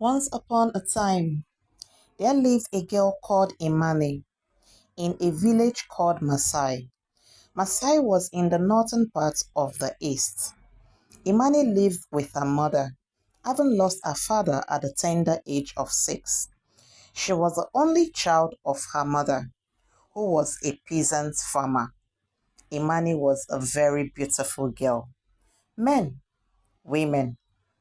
Once upon a time, there lived a girl called Imani in a village called Masai. Masai was in the northern part of the east. Imani lived with her mother, having lost her father at the tender age of 6. She was the only child of her mother, who was a peasant farmer. Imani was a very beautiful girl. Men, women,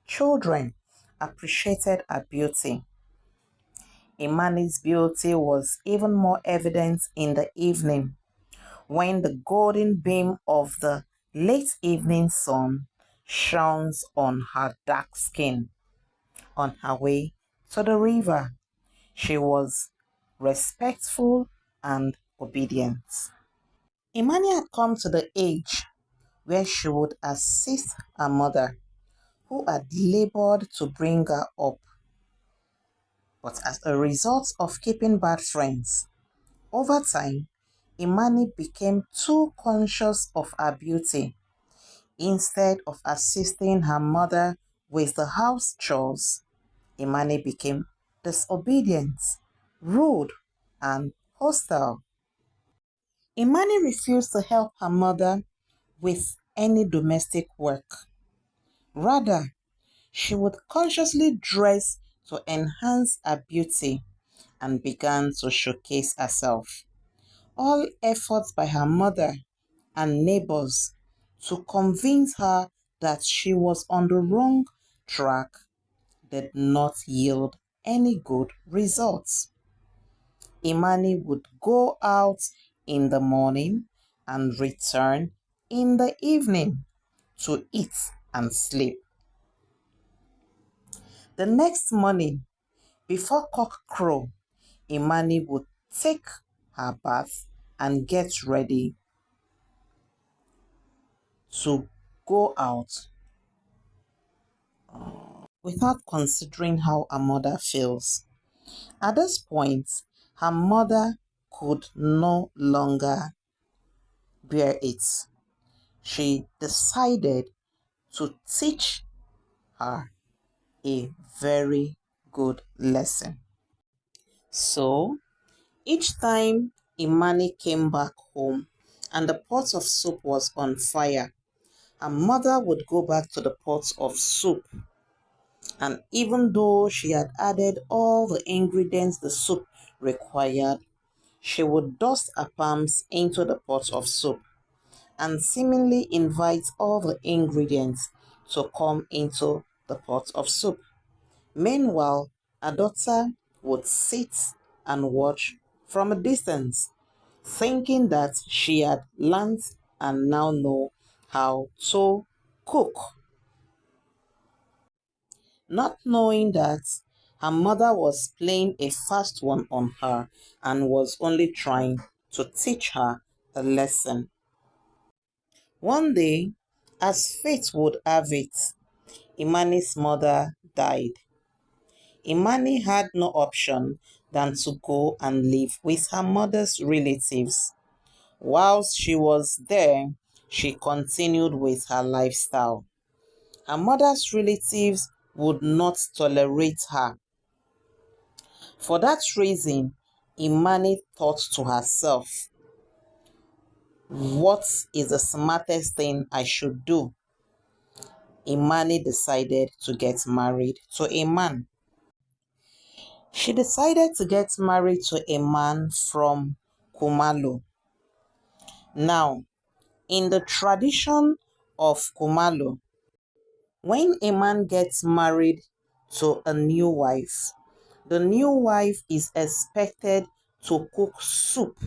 children appreciated her beauty. Imani's beauty was even more evident in the evening, when the golden beam of the late evening sun shone on her dark skin. On her way to the river, she was respectful and obedient. Imani had come to the age where she would assist her mother, who had labored to bring her up. But as a result of keeping bad friends, over time, Imani became too conscious of her beauty. Instead of assisting her mother with the house chores, Imani became disobedient, rude, and hostile. Imani refused to help her mother with any domestic work. Rather, she would consciously dress to enhance her beauty and began to showcase herself. All efforts by her mother and neighbors to convince her that she was on the wrong track did not yield any good results. Imani would go out in the morning and return in the evening to eat and sleep. The next morning, before cock crow, Imani would take her bath and get ready to go out without considering how her mother feels. At this point, her mother could no longer bear it. She decided to teach her a very good lesson. So, each time Imani came back home and the pot of soup was on fire, her mother would go back to the pot of soup, and even though she had added all the ingredients the soup required, she would dust her palms into the pot of soup and seemingly invite all the ingredients to come into the pot of soup. Meanwhile, her daughter would sit and watch from a distance, thinking that she had learned and now know how to cook, not knowing that her mother was playing a fast one on her and was only trying to teach her a lesson. One day, as fate would have it, Imani's mother died. Imani had no option than to go and live with her mother's relatives. Whilst she was there, she continued with her lifestyle. Her mother's relatives would not tolerate her. For that reason, Imani thought to herself, what is the smartest thing I should do? Imani decided to get married to a man. She decided to get married to a man from Kumalo. Now, in the tradition of Kumalo, when a man gets married to a new wife, the new wife is expected to cook soup.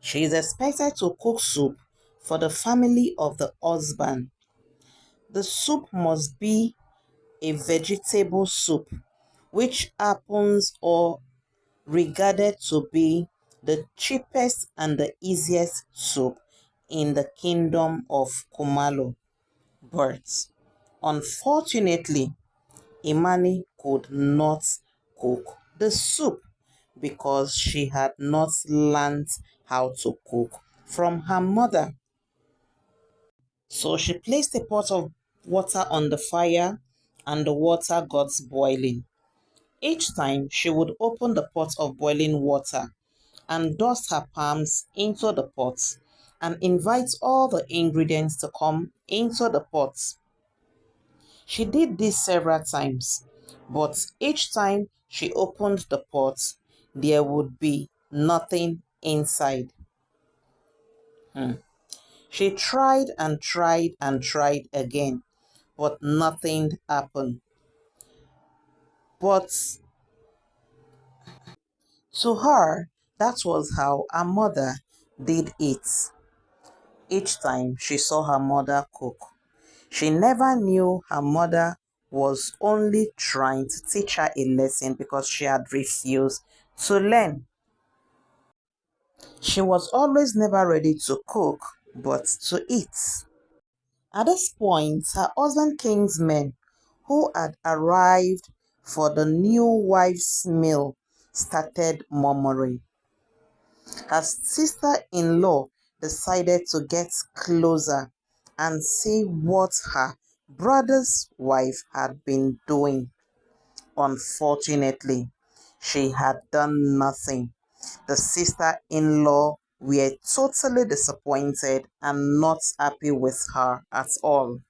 She is expected to cook soup for the family of the husband. The soup must be a vegetable soup, which happens or regarded to be the cheapest and the easiest soup in the kingdom of Kumalo. But unfortunately, Imani could not cook the soup because she had not learned how to cook from her mother. So she placed a pot of water on the fire and the water got boiling. Each time she would open the pot of boiling water and dust her palms into the pot and invite all the ingredients to come into the pot. She did this several times, but each time she opened the pot, there would be nothing inside. Hmm. She tried and tried and tried again, but nothing happened. But to her, that was how her mother did it. Each time she saw her mother cook, she never knew her mother was only trying to teach her a lesson because she had refused to learn. She was always never ready to cook, but to eat. At this point, her husband King's men, who had arrived for the new wife's meal, started murmuring. Her sister-in-law decided to get closer and see what her brother's wife had been doing. Unfortunately, she had done nothing. The sister-in-law were totally disappointed and not happy with her at all.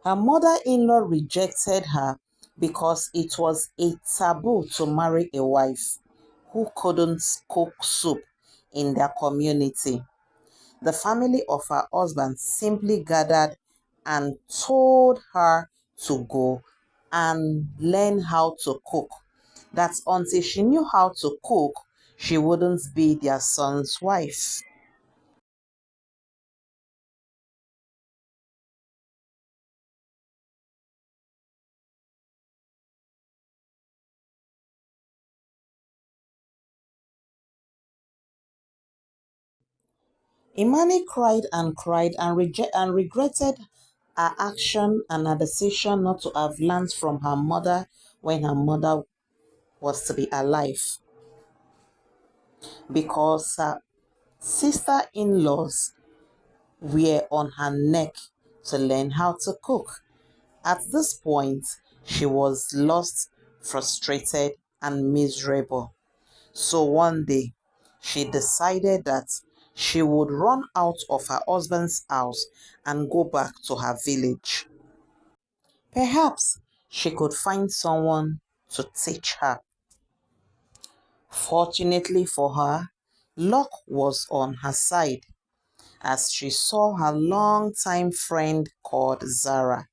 Her mother-in-law rejected her because it was a taboo to marry a wife who couldn't cook soup in their community. The family of her husband simply gathered and told her to go and learn how to cook. That until she knew how to cook, she wouldn't be their son's wife. Imani cried and cried and, regretted her action and her decision not to have learned from her mother when her mother was to be alive, because her sister-in-laws were on her neck to learn how to cook. At this point, she was lost, frustrated, and miserable. So one day, she decided that she would run out of her husband's house and go back to her village. Perhaps she could find someone to teach her. Fortunately for her, luck was on her side as she saw her longtime friend called Zara.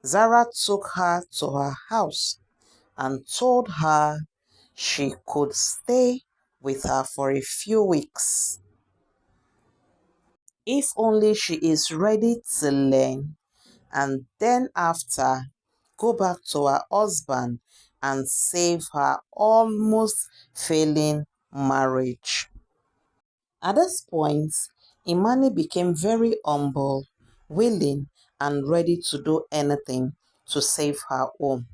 Zara took her to her house and told her she could stay with her for a few weeks if only she is ready to learn, and then after go back to her husband and save her almost failing marriage. At this point, Imani became very humble, willing, and ready to do anything to save her home.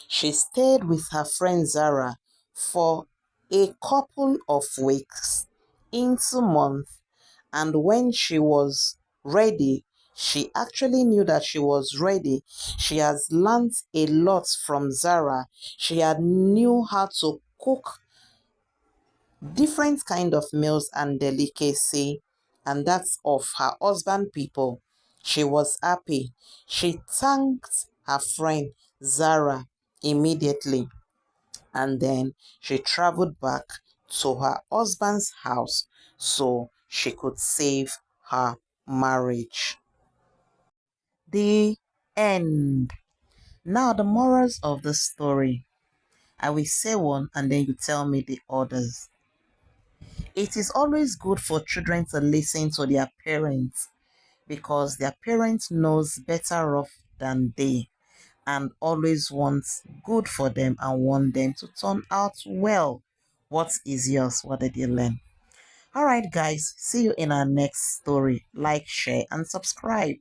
She stayed with her friend Zara for a couple of weeks into months, and when she was ready, she actually knew that she was ready. She has learned a lot from Zara. She had knew how to cook different kind of meals and delicacy, and that's of her husband people. She was happy. She thanked her friend Zara immediately, and then she traveled back to her husband's house so she could save her marriage. The end. Now, the morals of the story. I will say one and then you tell me the others. It is always good for children to listen to their parents because their parents knows better off than they and always wants good for them and want them to turn out well. What is yours? What did you learn? All right, guys, see you in our next story. Like, share, and subscribe.